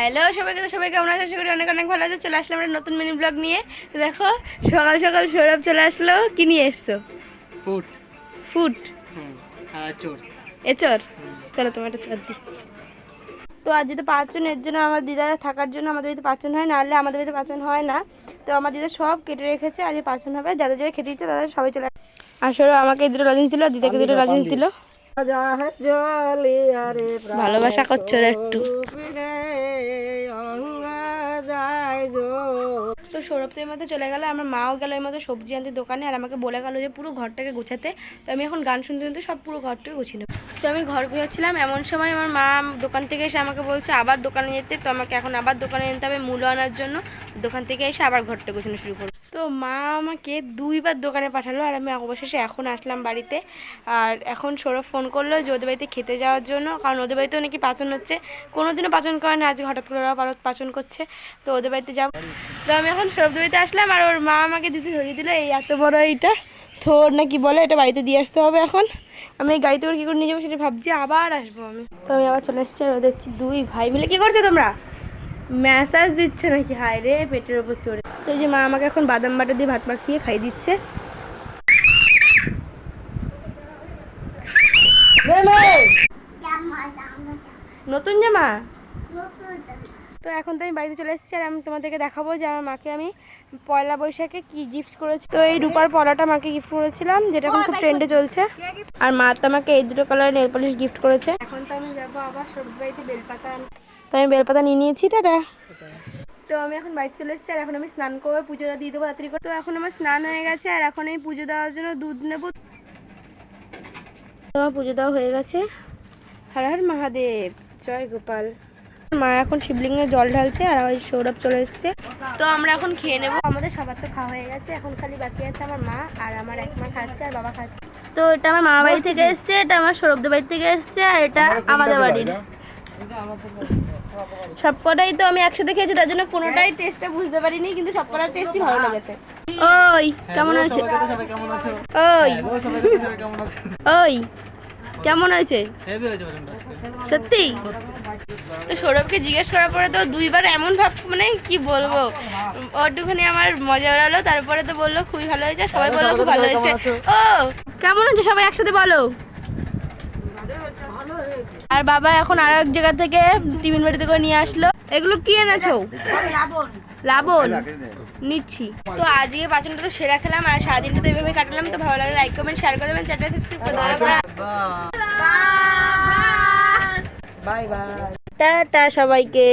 Hello সবাইকে, তো সবাই কেমন আছে? আশা করি অনেক অনেক ভালো আছে। চলে আসলাম একটা নতুন মিনি ব্লগ নিয়ে। তো দেখো সকাল সকাল সৌরভ চলে আসলো। কি নিয়ে এসছো? ফুট ফুট চোর এচর। চলো তোমার একটা চর দিই। তো আজ যেহেতু পাঁচজন, এর জন্য আমার দিদা থাকার জন্য আমাদের বাড়িতে পাঁচজন হয়, নাহলে আমাদের বাড়িতে পাঁচজন হয় না। তো আমার দিদা সব কেটে রেখেছে, আজ পাঁচজন হবে। যাদের যাদের খেতে ইচ্ছে তাদের সবাই চলে আসলে আমাকে দুটো লজেন্স দিল, দিদাকে দুটো লজেন্স দিল। ভালোবাসা করছো একটু। তো সৌরভ তো এর মধ্যে চলে গেল, আমার মাও গেল এর মধ্যে সবজি আনতে দোকানে, আর আমাকে বলে গেল যে পুরো ঘরটাকে গোছাতে। তো আমি এখন গান শুনতে শুনতে সব পুরো ঘরটাকে গুছিয়ে নেব। তো আমি ঘর গুছাচ্ছিলাম, এমন সময় আমার মা দোকান থেকে এসে আমাকে বলছে আবার দোকানে যেতে। তো আমাকে এখন আবার দোকানে যেতে হবে মূল্য আনার জন্য। দোকান থেকে এসে আবার ঘরটা গোছানো শুরু করবো। তো মা আমাকে দুইবার দোকানে পাঠালো, আর আমি অবশেষে এখন আসলাম বাড়িতে। আর এখন সৌরভ ফোন করলো যে ওদের বাড়িতে খেতে যাওয়ার জন্য, কারণ ওদের বাড়িতেও নাকি পাচন হচ্ছে। কোনোদিনও পাচন করে না, আজকে হঠাৎ করে ওরা পাচন করছে। তো ওদের বাড়িতে যাবো। তো আমি এখন সৌরভ বাড়িতে আসলাম, আর ওর মা আমাকে দিতে ধরিয়ে দিল এই এত বড় এইটা থোর না কি বলে, এটা বাড়িতে দিয়ে আসতে হবে। এখন আমি এই গাড়িতে করে কী করে নিয়ে যাবো সেটা ভাবছি, আবার আসবো আমি। তো আমি আবার চলে এসেছি, আর দেখছি দুই ভাই মিলে কী করছো তোমরা? ম্যাসাজ দিচ্ছে নাকি? হায় রে, পেটের ওপর চড়ে। তো এই যে মা আমাকে এখন বাদাম বাটা দিয়ে ভাত মাখিয়ে খাই দিচ্ছে। নতুন জামা। তো এখন তো আমি বাড়িতে চলে এসেছি, আর আমি তোমাদেরকে দেখাবো যে আমার মাকে আমি পয়লা বৈশাখে কি গিফট করেছি। তো এই রূপার পলাটা মাকে গিফট করেছিলাম, যেটা এখন খুব ট্রেন্ডে চলছে। আর মা তো আমাকে এই দুটো কালারের নেল পলিশ গিফট করেছে। এখন তো আমি যাবো আবার সবজি বাড়িতে বেলপাতা। তো আমি বেলপাতা নিয়ে নিয়েছি, টাটা। তো আমি এখন বাড়িতে চলে এসেছি, আর এখন আমি স্নান করে পুজোটা দিয়ে দেবো তাড়াতাড়ি করে। তো এখন আমার স্নান হয়ে গেছে, আর এখন আমি পুজো দেওয়ার জন্য দুধ নেবো। তো আমার পুজো দেওয়া হয়ে গেছে। হর হর মহাদেব, জয় গোপাল। মা এখন শিবলিঙ্গে জল ঢালছে, আর আমার সৌরভ চলে এসছে। তো আমরা এখন খেয়ে নেবো। আমাদের সবার তো খাওয়া হয়ে গেছে, এখন খালি বাকি আছে আমার মা, আর আমার এক মা খাচ্ছে আর বাবা খাচ্ছে। তো এটা আমার মামা বাড়ি থেকে এসছে, এটা আমার সৌরভদের বাড়ি থেকে এসছে, আর এটা আমাদের বাড়ির। সবকটাই তো আমি একসাথে খেয়েছি, তার জন্য কোনোটাই টেস্টটা বুঝতে পারিনি, কিন্তু সবকটার টেস্টই ভালো লেগেছে। ওই কেমন হয়েছে? ওই ওই কেমন হয়েছে? সত্যি? তো সৌরভকে জিজ্ঞেস করার পরে তো দুইবার এমন ভাব, মানে কি বলবো, ওটুখানি আমার মজা উড়ালো। তারপরে তো বললো খুবই ভালো হয়েছে, সবাই বললো খুব ভালো হয়েছে। ও কেমন হয়েছে সবাই একসাথে বলো। আর বাবা এখন আর এক জায়গা থেকে টিফিন বাড়িতে করে নিয়ে আসলো। এগুলো কি এনেছো? লাবণ নিচ্ছি। তো আজকে পাচনটা তো সেরা খেলাম, আর সারাদিনটা তো এইভাবে কাটালাম। তো ভালো লাগে লাইক কমেন্ট শেয়ার করে দেবেন, চ্যানেলটা সাবস্ক্রাইব করে দেবেন। বাই বাই, টাটা সবাইকে।